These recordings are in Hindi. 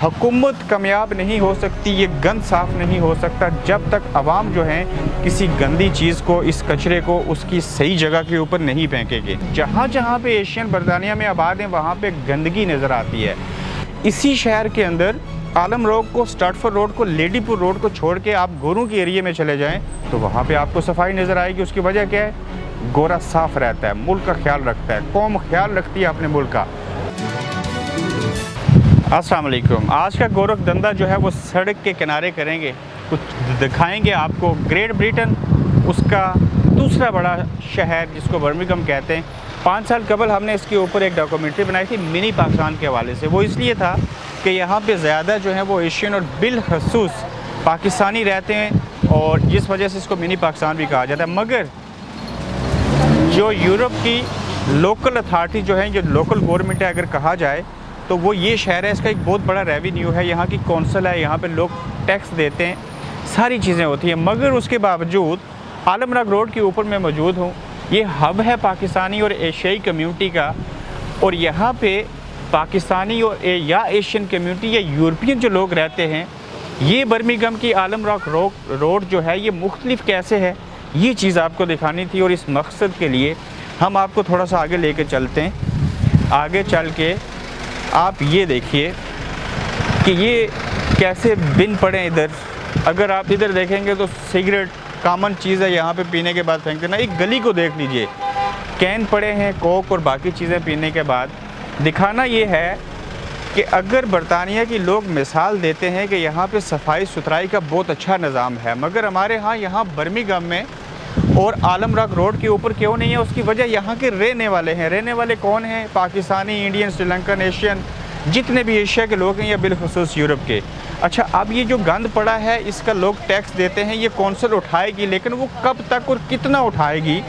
हुकूमत कामयाब नहीं हो सकती, ये गंद साफ़ नहीं हो सकता जब तक आवाम जो है किसी गंदी चीज़ को, इस कचरे को उसकी सही जगह के ऊपर नहीं फेंकेंगे। जहाँ जहाँ पे एशियन बरतानिया में आबाद हैं वहाँ पे गंदगी नज़र आती है। इसी शहर के अंदर आलम रोड को, स्टार्टफोर्ड रोड को, लेडीपुर रोड को छोड़ के आप गोरों के एरिए में चले जाएँ तो वहाँ पर आपको सफाई नज़र आएगी। उसकी वजह क्या है? गोरा साफ़ रहता है, मुल्क का ख्याल रखता है, कौम ख्याल रखती है अपने मुल्क का। अस्सलाम वालेकुम। आज का गोरख धंधा जो है वो सड़क के किनारे करेंगे, कुछ दिखाएंगे आपको। ग्रेट ब्रिटेन उसका दूसरा बड़ा शहर जिसको बर्मिंघम कहते हैं। 5 साल कबल हमने इसके ऊपर एक डॉक्यूमेंट्री बनाई थी मिनी पाकिस्तान के हवाले से। वो इसलिए था कि यहाँ पे ज़्यादा जो है वो एशियन और बिलखसूस पाकिस्तानी रहते हैं और जिस वजह से इसको मिनी पाकिस्तान भी कहा जाता है। मगर जो यूरोप की लोकल अथॉरिटी जो है, जो लोकल गवर्नमेंट है अगर कहा जाए तो वो ये शहर है, इसका एक बहुत बड़ा रेवेन्यू है, यहाँ की कौंसल है, यहाँ पे लोग टैक्स देते हैं, सारी चीज़ें होती हैं। मगर उसके बावजूद आलमराग रोड के ऊपर मैं मौजूद हूँ। ये हब है पाकिस्तानी और एशियाई कम्युनिटी का, और यहाँ पे पाकिस्तानी और या एशियन कम्युनिटी या यूरोपियन जो लोग रहते हैं, ये बर्मिंघम की आलमराग रोड जो है ये मुख्तलिफ कैसे है, ये चीज़ आपको दिखानी थी। और इस मकसद के लिए हम आपको थोड़ा सा आगे लेके चलते हैं। आगे चल के आप ये देखिए कि ये कैसे बिन पड़े इधर। अगर आप इधर देखेंगे तो सिगरेट कॉमन चीज़ है, यहाँ पे पीने के बाद फेंकते ना। एक गली को देख लीजिए, कैन पड़े हैं कोक और बाकी चीज़ें पीने के बाद। दिखाना ये है कि अगर बरतानिया की लोग मिसाल देते हैं कि यहाँ पे सफाई सुथराई का बहुत अच्छा निज़ाम है, मगर हमारे यहाँ बर्मिंघम में और आलमराग रोड के ऊपर क्यों नहीं है? उसकी वजह यहाँ के रहने वाले हैं। रहने वाले कौन हैं? पाकिस्तानी, इंडियन, श्रीलंकन, एशियन, जितने भी एशिया के लोग हैं या बिलखुसूस यूरोप के। अच्छा, अब ये जो गंद पड़ा है इसका लोग टैक्स देते हैं, ये कौंसिल उठाएगी, लेकिन वो कब तक और कितना उठाएगी?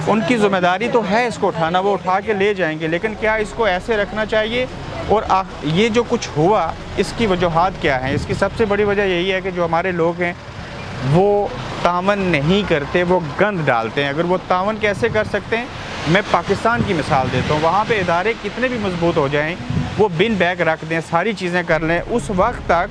उनकी ज़िम्मेदारी तो है इसको उठाना, वो उठा के ले जाएंगे। लेकिन क्या इसको ऐसे रखना चाहिए? और ये जो कुछ हुआ इसकी वजूहात क्या हैं? इसकी सबसे बड़ी वजह यही है कि जो हमारे लोग हैं वो तावन नहीं करते, वो गंद डालते हैं। अगर वो तावन कैसे कर सकते हैं? मैं पाकिस्तान की मिसाल देता हूँ। वहाँ पे इदारे कितने भी मजबूत हो जाएं, वो बिन बैग रख दें, सारी चीज़ें कर लें, उस वक्त तक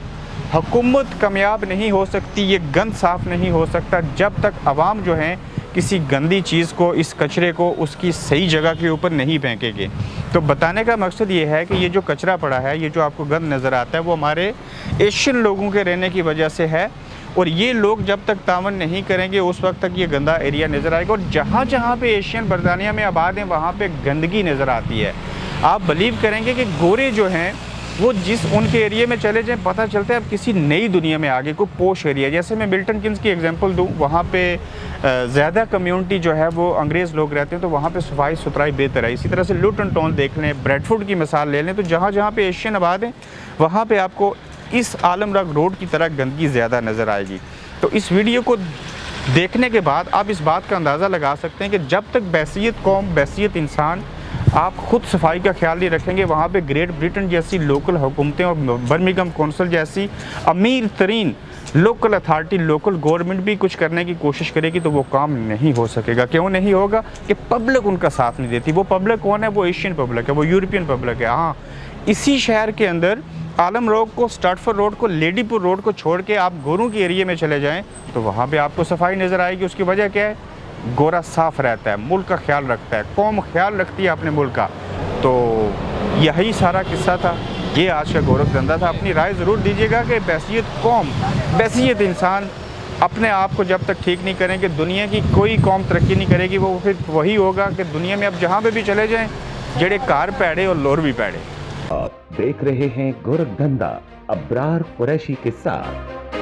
हुकूमत कामयाब नहीं हो सकती, ये गंद साफ़ नहीं हो सकता जब तक आवाम जो है किसी गंदी चीज़ को, इस कचरे को उसकी सही जगह के ऊपर नहीं फेंकेंगे। तो बताने का मकसद ये है कि ये जो कचरा पड़ा है, ये जो आपको गंद नज़र आता है, वो हमारे एशियन लोगों के रहने की वजह से है। और ये लोग जब तक तावन नहीं करेंगे उस वक्त तक ये गंदा एरिया नज़र आएगा। और जहाँ जहाँ पे एशियन बरतानिया में आबाद हैं वहाँ पे गंदगी नज़र आती है। आप बिलीव करेंगे कि गोरे जो हैं वो जिस उनके एरिया में चले जाएं पता चलता है अब किसी नई दुनिया में आगे, कोई पोश एरिया। जैसे मैं मिल्टन किन्स की एग्जांपल दूं, वहाँ पे ज़्यादा कम्युनिटी जो है वो अंग्रेज़ लोग रहते हैं, तो वहाँ पे सफाई सुथराई बेहतर है। इसी तरह से लुटन टाउन देख लें, ब्रेडफोर्ड की मिसाल ले लें, तो जहाँ जहाँ पे एशियन आबाद हैं वहाँ पे आपको इस आलमराग रोड की तरह गंदगी ज़्यादा नज़र आएगी। तो इस वीडियो को देखने के बाद आप इस बात का अंदाज़ा लगा सकते हैं कि जब तक बैसियत कौम, बैसियत इंसान आप ख़ुद सफाई का ख्याल नहीं रखेंगे, वहाँ पे ग्रेट ब्रिटेन जैसी लोकल हुकूमतें और बर्मिंघम कौंसिल जैसी अमीर तरीन लोकल अथॉरिटी, लोकल गवर्नमेंट भी कुछ करने की कोशिश करेगी तो वो काम नहीं हो सकेगा। क्यों नहीं होगा? कि पब्लिक उनका साथ नहीं देती। वो पब्लिक कौन है? वो एशियन पब्लिक है, वो यूरोपियन पब्लिक है। हाँ, इसी शहर के अंदर आलम रोड को, स्टार्टफोर्ड रोड को, लेडीपुर रोड को छोड़ के आप गोरों के एरिए में चले जाएं तो वहाँ पे आपको सफाई नज़र आएगी। उसकी वजह क्या है? गोरा साफ़ रहता है, मुल्क का ख्याल रखता है, कौम ख्याल रखती है अपने मुल्क का। तो यही सारा किस्सा था, ये आज का गोरख धंधा था। अपनी राय ज़रूर दीजिएगा कि बैसियत कौम, बैसियत इंसान अपने आप को जब तक ठीक नहीं करेंगे दुनिया की कोई कौम तरक्की नहीं करेगी। वो फिर वही होगा कि दुनिया में अब जहाँ पे भी चले जाएँ जेड़े कार पैड़े और लोर भी पैड़े। आप देख रहे हैं गोरख धंधा अब्रार कुरैशी के साथ।